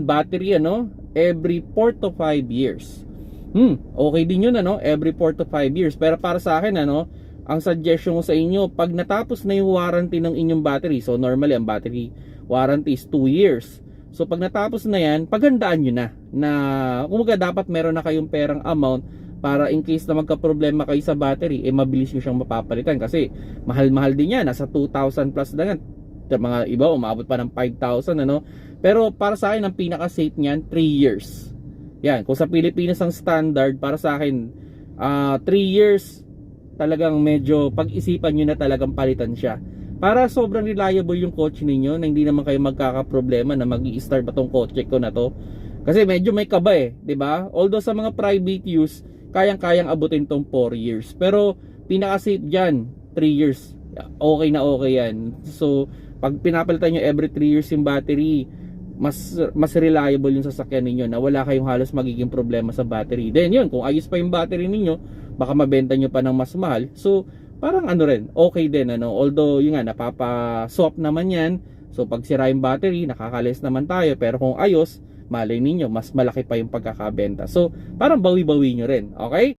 battery every 4 to 5 years. Okay din yun every 4 to 5 years. Pero para sa akin ang suggestion ko sa inyo, pag natapos na yung warranty ng inyong battery, so normally ang battery warranty is 2 years. So pag natapos na yan, paghandaan nyo na kumbaga dapat meron na kayong perang amount para in case na magka-problema kayo sa battery, mabilis nyo siyang mapapalitan kasi mahal-mahal din yan, nasa 2,000 plus na yan. Mga iba umabot pa ng 5,000 Pero para sa akin ang pinaka-safe niyan 3 years. Yan, kung sa Pilipinas ang standard, para sa akin 3 years talagang medyo pag-isipan nyo na talagang palitan siya. Para sobrang reliable yung kotse ninyo na hindi naman kayo magkakaproblema na mag-i-start ba tong kotse ko na to. Kasi medyo may kaba 'di ba? Although sa mga private use, kayang-kayang abutin tong 4 years. Pero pinaka-safe diyan 3 years. Okay na okay yan. So pag pinapalitan nyo every 3 years yung battery, mas reliable yung sasakyan ninyo na wala kayong halos magiging problema sa battery. Then yun, kung ayos pa yung battery ninyo, baka mabenta nyo pa ng mas mahal. So parang rin, okay din although yung nga napapa-swap naman yan. So pag sira yung battery, nakakalis naman tayo. Pero kung ayos, malay ninyo mas malaki pa yung pagkakabenta. So parang bawi-bawi nyo rin. Okay?